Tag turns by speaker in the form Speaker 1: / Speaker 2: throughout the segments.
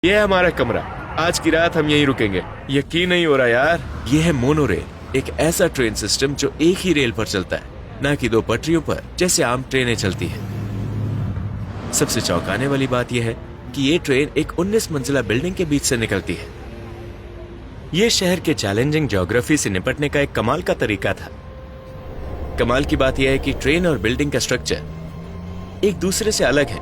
Speaker 1: ये है हमारा कमरा। आज की रात हम यहीं रुकेंगे। यकीन नहीं हो रहा यार। ये है मोनोरेल, एक ऐसा ट्रेन सिस्टम जो एक ही रेल पर चलता है, ना कि दो पटरियों पर जैसे आम ट्रेनें चलती हैं। सबसे चौंकाने वाली बात यह है कि ये ट्रेन एक 19 मंजिला बिल्डिंग के बीच से निकलती है। ये शहर के चैलेंजिंग ज्योग्राफी से निपटने का एक कमाल का तरीका था। कमाल की बात यह है कि ट्रेन और बिल्डिंग का स्ट्रक्चर एक दूसरे से अलग है,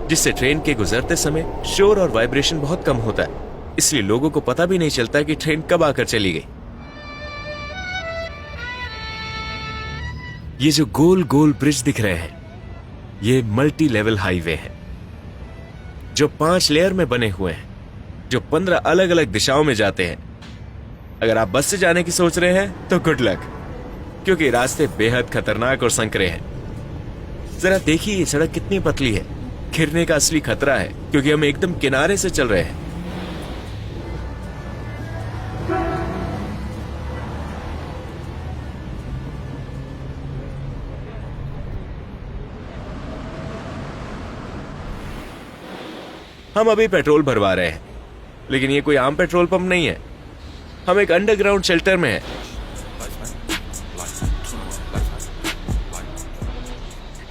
Speaker 1: जिससे ट्रेन के गुजरते समय शोर और वाइब्रेशन बहुत कम होता है। इसलिए लोगों को पता भी नहीं चलता कि ट्रेन कब आकर चली गई। ये जो गोल गोल ब्रिज दिख रहे हैं, ये मल्टी लेवल हाईवे है जो 5 लेयर में बने हुए हैं, जो 15 अलग अलग दिशाओं में जाते हैं। अगर आप बस से जाने की सोच रहे हैं तो गुड लक, क्योंकि रास्ते बेहद खतरनाक और संकरे हैं। जरा देखिए ये सड़क कितनी पतली है। गिरने का असली खतरा है क्योंकि हम एकदम किनारे से चल रहे हैं। हम अभी पेट्रोल भरवा रहे हैं, लेकिन ये कोई आम पेट्रोल पंप नहीं है। हम एक अंडरग्राउंड शेल्टर में हैं।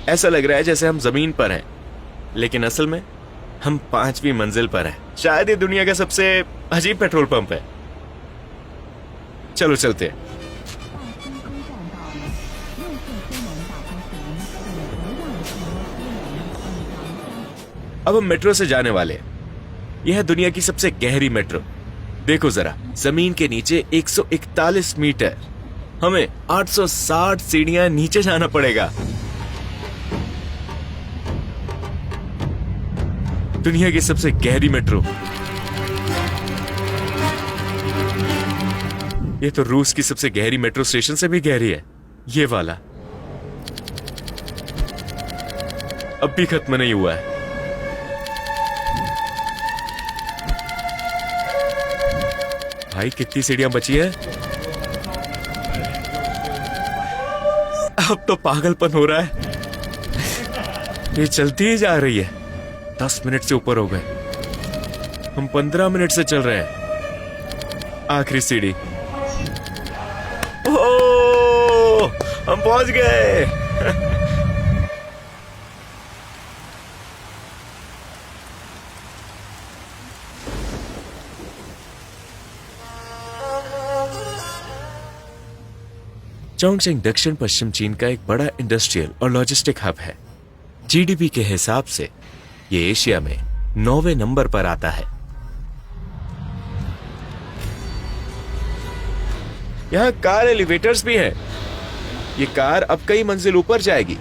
Speaker 1: ऐसा लग रहा है जैसे हम जमीन पर हैं, लेकिन असल में हम 5वीं मंजिल पर हैं। शायद ये दुनिया का सबसे अजीब पेट्रोल पंप है। चलो चलते हैं। अब हम मेट्रो से जाने वाले हैं। यह है दुनिया की सबसे गहरी मेट्रो। देखो जरा, जमीन के नीचे 141 मीटर। हमें 860 सीढ़ियां नीचे जाना पड़ेगा। दुनिया की सबसे गहरी मेट्रो। ये तो रूस की सबसे गहरी मेट्रो स्टेशन से भी गहरी है। ये वाला अब भी खत्म नहीं हुआ है। भाई कितनी सीढ़ियां बची है? अब तो पागलपन हो रहा है। ये चलती ही जा रही है। 10 मिनट से ऊपर हो गए। हम 15 मिनट से चल रहे हैं। आखिरी सीढ़ी। ओह, हम पहुंच गए। चोंगशिंग दक्षिण पश्चिम चीन का एक बड़ा इंडस्ट्रियल और लॉजिस्टिक हब है। जीडीपी के हिसाब से ये एशिया में 9वें नंबर पर आता है। यहां कार एलिवेटर्स भी हैं। ये कार अब कई मंजिल ऊपर जाएगी।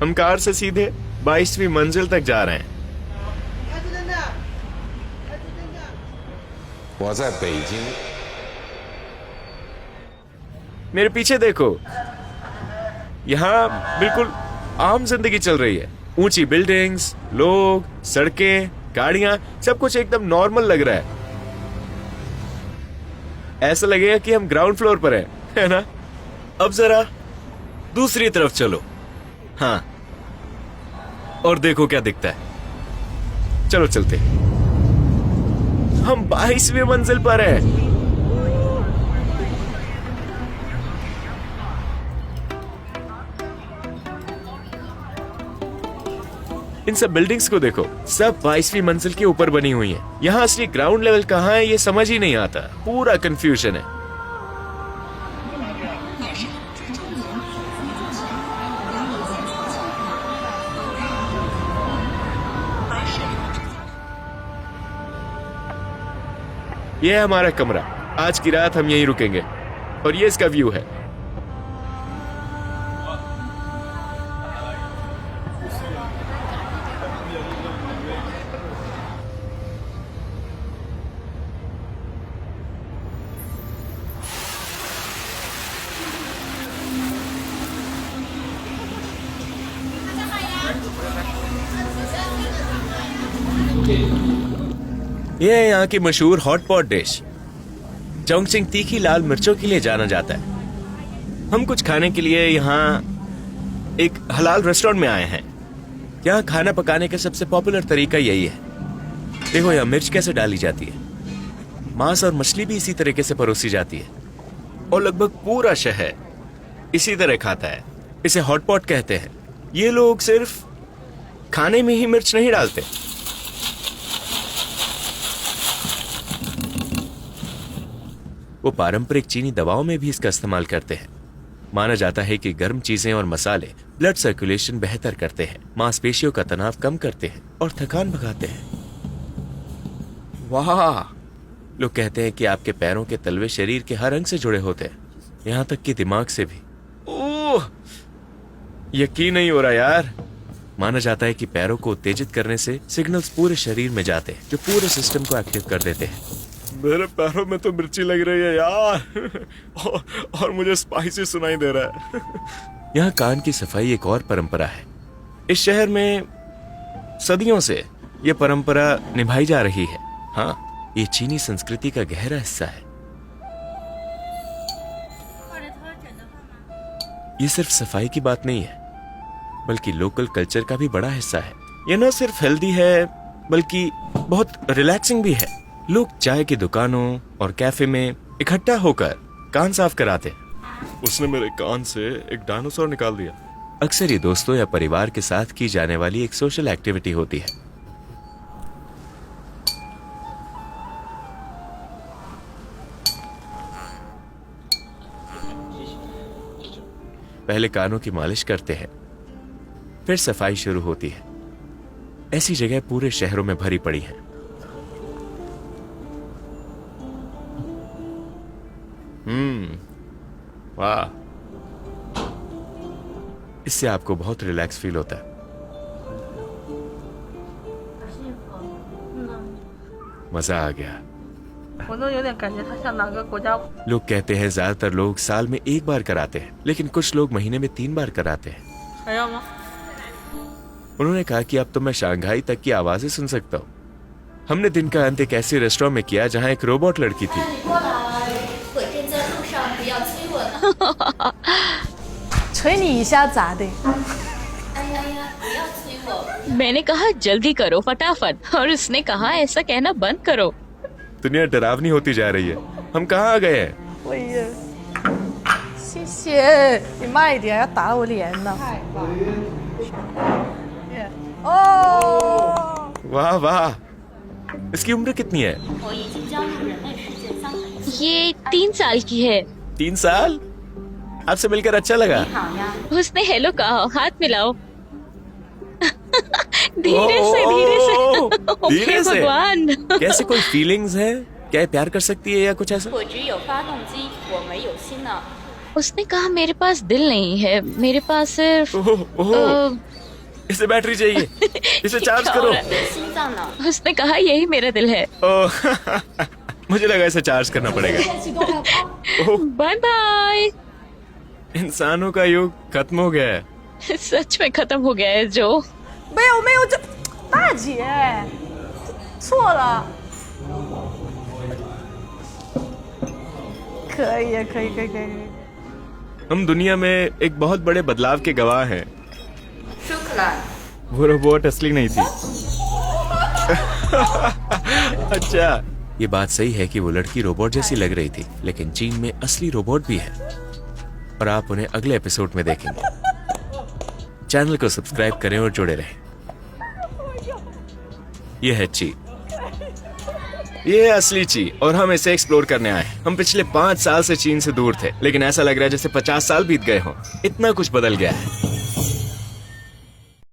Speaker 1: हम कार से सीधे 22वीं मंजिल तक जा रहे हैं।
Speaker 2: 我在北京
Speaker 1: मेरे पीछे देखो, यहां बिल्कुल आम जिंदगी चल रही है। ऊंची बिल्डिंग्स, लोग, सड़कें, गाड़ियां, सब कुछ एकदम नॉर्मल लग रहा है। ऐसा लगेगा कि हम ग्राउंड फ्लोर पर हैं, है ना? अब जरा दूसरी तरफ चलो। हाँ, और देखो क्या दिखता है। चलो चलते। हम 22वीं मंजिल पर हैं। इन सब बिल्डिंग्स को देखो, सब 22वीं मंजिल के ऊपर बनी हुई हैं। यहाँ असली ग्राउंड लेवल कहाँ है ये समझ ही नहीं आता। पूरा कंफ्यूजन है। ये है हमारा कमरा। आज की रात हम यहीं रुकेंगे और ये इसका व्यू है। यह है यहाँ की मशहूर हॉट पॉट डिश। चोंगशिंग तीखी लाल मिर्चों के लिए जाना जाता है। हम कुछ खाने के लिए यहाँ एक हलाल रेस्टोरेंट में आए हैं। यहाँ खाना पकाने का सबसे पॉपुलर तरीका यही है। देखो यहाँ मिर्च कैसे डाली जाती है, मांस और मछली भी इसी तरीके से परोसी जाती है, और लगभग पूरा शहर इसी तरह खाता है। इसे हॉटपॉट कहते हैं। ये लोग सिर्फ खाने में ही मिर्च नहीं डालते, वो पारंपरिक चीनी दवाओं में भी इसका इस्तेमाल करते हैं। माना जाता है कि गर्म चीजें और मसाले ब्लड सर्कुलेशन बेहतर करते हैं, मांसपेशियों का तनाव कम करते हैं और थकान भगाते हैं। वाह! लोग कहते हैं कि आपके पैरों के तलवे शरीर के हर अंग से जुड़े होते हैं, यहां तक कि दिमाग से भी। ओह, यकीन नहीं हो रहा यार। माना जाता है कि पैरों को उत्तेजित करने से सिग्नल्स पूरे शरीर में जाते हैं जो पूरे सिस्टम को एक्टिव कर देते हैं। मेरे पैरों में तो मिर्ची लग रही है यार और मुझे स्पाइसी सुनाई दे रहा है। यहाँ कान की सफाई एक और परंपरा है। इस शहर में सदियों से यह परंपरा निभाई जा रही है। हाँ, ये चीनी संस्कृति का गहरा हिस्सा है। ये सिर्फ सफाई की बात नहीं है, बल्कि लोकल कल्चर का भी बड़ा हिस्सा है। ये न सिर्फ हेल्दी है बल्कि बहुत रिलैक्सिंग भी है। लोग चाय की दुकानों और कैफे में इकट्ठा होकर कान साफ कराते हैं। उसने मेरे कान से एक डायनासोर निकाल दिया। अक्सर ये दोस्तों या परिवार के साथ की जाने वाली एक सोशल एक्टिविटी होती है। पहले कानों की मालिश करते हैं, फिर सफाई शुरू होती है। ऐसी जगह पूरे शहरों में भरी पड़ी है। वाह, इससे आपको बहुत रिलैक्स फील होता है। मजा आ गया। लोग कहते हैं ज्यादातर लोग साल में एक बार कराते हैं, लेकिन कुछ लोग महीने में 3 बार कराते हैं। उन्होंने कहा कि अब तो मैं शंघाई तक की आवाजें सुन सकता हूँ। हमने दिन का अंत एक ऐसे रेस्टोरेंट में किया जहाँ एक रोबोट लड़की थी।
Speaker 2: मैंने कहा जल्दी करो फटाफट, और उसने कहा ऐसा कहना बंद करो।
Speaker 1: दुनिया डरावनी होती जा रही है। हम कहाँ आ गए हैं? वाह वाह, इसकी उम्र कितनी है?
Speaker 2: ये 3 साल की है।
Speaker 1: 3 साल? आपसे मिलकर अच्छा लगा।
Speaker 2: उसने हेलो कहा, हाथ मिलाओ। धीरे से धीरे से।
Speaker 1: धीरे से।
Speaker 2: भगवान,
Speaker 1: कैसे कोई फीलिंग्स है? क्या प्यार कर सकती है या कुछ ऐसा?
Speaker 2: उसने कहा मेरे पास दिल नहीं है, मेरे पास सिर्फ
Speaker 1: इसे बैटरी चाहिए, इसे चार्ज करो।
Speaker 2: उसने कहा यही मेरा दिल है।
Speaker 1: मुझे लगा इसे चार्ज करना पड़ेगा।
Speaker 2: Bye bye.
Speaker 1: इंसानों का युग खत्म हो गया है।
Speaker 2: सच में खत्म हो गया है जो।
Speaker 3: 没有没有，这大姐错了。可以啊，可以可以可以。
Speaker 1: हम दुनिया में एक बहुत बड़े बदलाव के गवाह हैं।
Speaker 3: शुक्रिया।
Speaker 1: वो रोबोट असली नहीं थी। अच्छा, ये बात सही है कि वो लड़की रोबोट जैसी लग रही थी, लेकिन चीन में असली रोबोट भी है, और आप उन्हें अगले एपिसोड में देखेंगे। चैनल को सब्सक्राइब करें और जुड़े रहें। यह है ची, ये है असली ची, और हम इसे एक्सप्लोर करने आए। हम पिछले 5 साल से चीन से दूर थे, लेकिन ऐसा लग रहा है जैसे 50 साल बीत गए हों। इतना कुछ बदल गया है।